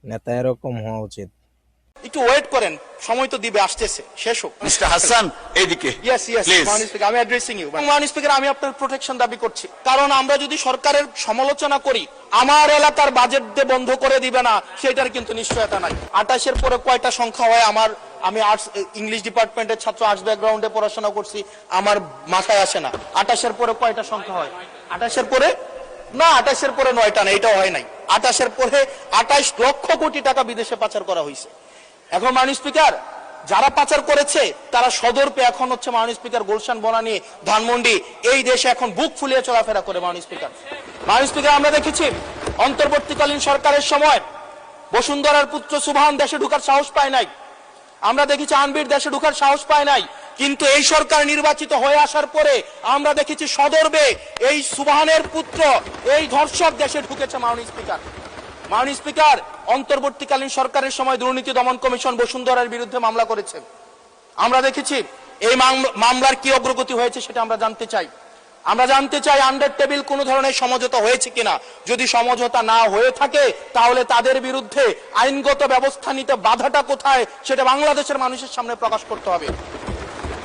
নেতা এরকম হওয়া উচিত। একটু ওয়েট করেন, সময় তো দিবে, আসতেছে, শেষ হোক। মিস্টার হাসান এইদিকে ইয়েস ইয়েস প্লিজ। মাননীয় স্পিকার, আমি অ্যাড্রেসিং ইউ। মাননীয় স্পিকার, আমি আপনার প্রোটেকশন দাবি করছি, কারণ আমরা যদি সরকারের সমালোচনা করি আমার এলাকার বাজেট দিয়ে বন্ধ করে দিবে না সেটার কিন্তু নিশ্চয়তা নাই। 28-এর পরে কয়টা সংখ্যা হয় আমি আর্টস ইংলিশ ডিপার্টমেন্টের ছাত্র, আর্টস ব্যাকগ্রাউন্ডে পড়াশোনা করছি, আমার মাথায় আসে না 28-এর পরে কয়টা সংখ্যা হয়। 28-এর পরে না, 28-এর পরে 9টা না, এটাও হয় নাই। 28-এর পরে 28 লক্ষ কোটি টাকা বিদেশে পাচার করা হয়েছে। এখন মাননীয় স্পিকার, যারা পাচার করেছে তারা সদর্পে এখন হচ্ছে মাননীয় স্পিকার গুলশান, বনানী, ধানমন্ডি এই দেশে এখন বুক ফুলিয়ে চলাফেরা করে। মাননীয় স্পিকার, আমরা দেখেছি অন্তর্বর্তীকালীন সরকারের সময় বসুন্ধরার পুত্র সুবহান দেশে ঢুকার সাহস পায় নাই, আমরা দেখেছি আনবির দেশে ঢুকার সাহস পায় নাই, কিন্তু এই সরকার নির্বাচিত হয়ে আসার পরে আমরা দেখেছি সদর্বে এই সুবহানের পুত্র এই ধর্ষক দেশে ঢুকেছে। মাননীয় স্পিকার, অন্তর্বর্তীকালীন সরকারের সময় দুর্নীতি দমন কমিশন বসুন্ধরার বিরুদ্ধে মামলা করেছে, আমরা দেখেছি এই মামলার কি অগ্রগতি হয়েছে সেটা আমরা জানতে চাই। আন্ডার টেবিল কোন ধরনের সমঝোতা হয়েছে কিনা, যদি সমঝোতা না হয়ে থাকে তাহলে তাদের বিরুদ্ধে আইনগত ব্যবস্থা নিতে বাধাটা কোথায় সেটা বাংলাদেশের মানুষের সামনে প্রকাশ করতে হবে।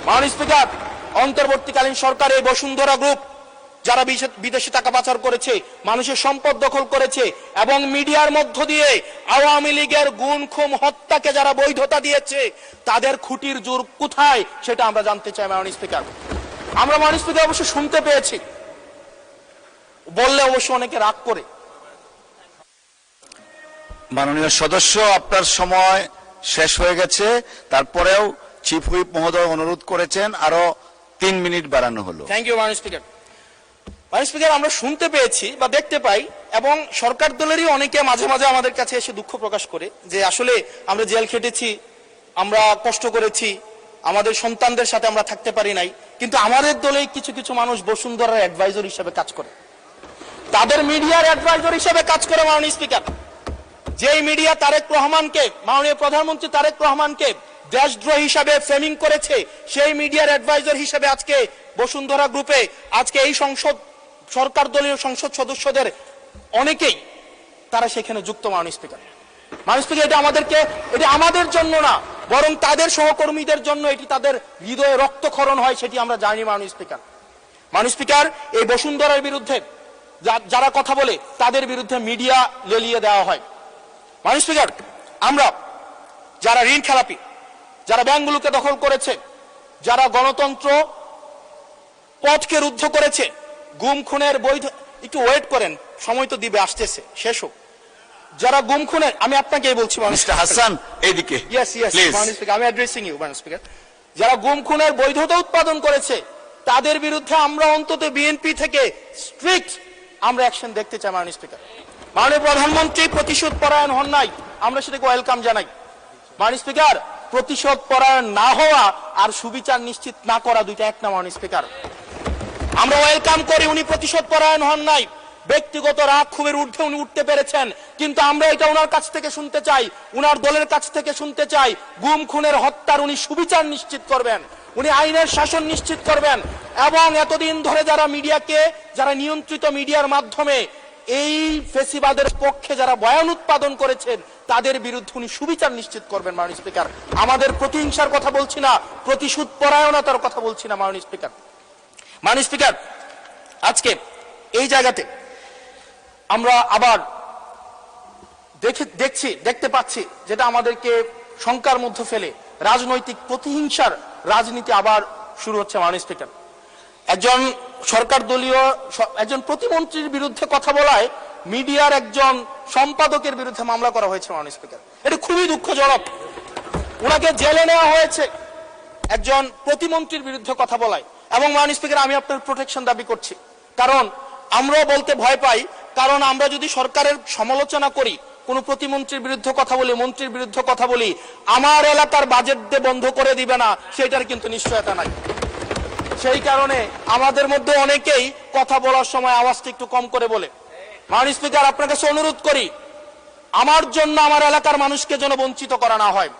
মাননীয় স্পিকার, অন্তর্বর্তীকালীন সরকার এই বসুন্ধরা গ্রুপ যারা বিদেশে টাকা পাচার করেছে, মানুষের সম্পদ দখল করেছে এবং মিডিয়ার মধ্য দিয়ে আওয়ামী লীগের গুম খুন হত্যাকে যারা বৈধতা দিয়েছে তাদের খুঁটির জোর কোথায় সেটা আমরা জানতে চাই। মাননীয় স্পিকার, আমরা মাননীয় স্পিকার অবশ্য শুনতে পেয়েছি, বললে অবশ্য অনেকে রাগ করে। মাননীয় সদস্য, আপনার সময় শেষ হয়ে গেছে, তারপরেও চিফ হুইপ মহোদয় অনুরোধ করেছেন আরো 3 মিনিট বাড়ানো হলো। থ্যাংক ইউ মাননীয় স্পিকার। মাননীয় স্পিকার, আমরা শুনতে পেয়েছি বা দেখতে পাই এবং সরকার দলেরই অনেকে মাঝে মাঝে আমাদের কাছে এসে দুঃখ প্রকাশ করে যে আসলে আমরা জেল খেটেছি, আমরা কষ্ট করেছি, আমাদের সন্তানদের সাথে আমরা থাকতে পারি নাই, কিন্তু আমাদের দলে কিছু কিছু মানুষ বসুন্ধরার অ্যাডভাইজর হিসেবে কাজ করে, তাদের মিডিয়ার অ্যাডভাইজর হিসেবে কাজ করে। মাননীয় স্পিকার, যেই মিডিয়া তারেক রহমানকে, মাননীয় প্রধানমন্ত্রী তারেক রহমানকে দেশদ্রোহী হিসাবে ফ্রেমিং করেছে, সেই মিডিয়ার অ্যাডভাইজর হিসেবে আজকে বসুন্ধরা গ্রুপে আজকে এই সরকার দলীয় সংসদ সদস্যদের অনেকেই তারা সেখানে যুক্ত। মাননীয় স্পিকার, এটা আমাদের জন্য না, বরং তাদের সহকর্মীদের জন্য এটি তাদের হৃদয়ে রক্তক্ষরণ হয়, সেটি আমরা জানি। মাননীয় স্পিকার, এই বসুন্ধরার বিরুদ্ধে যারা কথা বলে তাদের বিরুদ্ধে মিডিয়া লেলিয়ে দেওয়া হয়। মাননীয় স্পিকার, আমরা যারা ঋণ খেলাপি, যারা ব্যাংকগুলোকে দখল করেছে, যারা গণতন্ত্র পথকে রুদ্ধ করেছে, গুম খুনের বৈধ, একটু ওয়েট করেন, সময় তো দিবে, আসতেছে, শেষ হোক। যারা গুম খুনের, আমি আপনাকেই বলছি মিস্টার হাসান এইদিকে ইয়েস ইয়েস মাননীয় স্পিকার, আমি অ্যাড্রেসিং ইউ মাননীয় স্পিকার, যারা গুম খুনের বৈধতা উৎপাদন করেছে তাদের বিরুদ্ধে আমরা অন্তত বিএনপি থেকে স্ট্রিক্ট আমরা অ্যাকশন দেখতে চাই। মাননীয় স্পিকার, মাননীয় প্রধানমন্ত্রী প্রতিশোধ পরায়ণ হন নাই, আমরা সেটাকে ওয়েলকাম জানাই। মাননীয় স্পিকার, প্রতিশোধ পরায়ণ না হওয়া আর সুবিচার নিশ্চিত না করা দুইটা এক না। মাননীয় স্পিকার, আমরা ওয়েলকাম করি উনি প্রতিশোধ পরায়ণ হন নাই, ব্যক্তিগত রাগ ক্ষোভের ঊর্ধ্বে উনি উঠতে পেরেছেন, কিন্তু আমরা এটা ওনার কাছ থেকে শুনতে চাই, উনার দলের কাছ থেকে শুনতে চাই গুম খুনের হত্যার উনি সুবিচার নিশ্চিত করবেন, উনি আইনের শাসন নিশ্চিত করবেন এবং এতদিন ধরে যারা নিয়ন্ত্রিত মিডিয়ার মাধ্যমে এই ফেসিবাদের পক্ষে যারা বয়ান উৎপাদন করেছেন তাদের বিরুদ্ধে উনি সুবিচার নিশ্চিত করবেন। মাননীয় স্পিকার, আমাদের প্রতিহিংসার কথা বলছি না, প্রতিশোধ পরায়ণতার কথা বলছি না। মাননীয় স্পিকার, আজকে এই জায়গাতে আমরা আবার দেখতে পাচ্ছি যেটা আমাদেরকে শঙ্কার মধ্যে ফেলে, রাজনৈতিক প্রতিহিংসার রাজনীতি আবার শুরু হচ্ছে। মাননীয় স্পিকার, একজন সরকার দলীয় একজন প্রতিমন্ত্রীর বিরুদ্ধে কথা বলায় মিডিয়ার একজন সম্পাদকের বিরুদ্ধে মামলা করা হয়েছে। মাননীয় স্পিকার, এটা খুবই দুঃখজনক, ওনাকে জেলে নেওয়া হয়েছে একজন প্রতিমন্ত্রীর বিরুদ্ধে কথা বলায়। এবং মাননীয় স্পিকার, আমি আপনার প্রোটেকশন দাবি করছি, কারণ আমরাও বলতে ভয় পাই, কারণ আমরা যদি সরকারের সমালোচনা করি, কোন প্রতিমন্ত্রীর বিরুদ্ধে কথা বলি, মন্ত্রীর বিরুদ্ধে কথা বলি, আমার এলাকার বাজেট দিয়ে বন্ধ করে দিবে না সেটার কিন্তু নিশ্চয়তা নাই। সেই কারণে আমাদের মধ্যে অনেকেই কথা বলার সময় আওয়াজটা একটু কম করে বলে। মাননীয় স্পিকার, আপনার কাছে অনুরোধ করি, আমার জন্য আমার এলাকার মানুষকে যেন বঞ্চিত করা না হয়।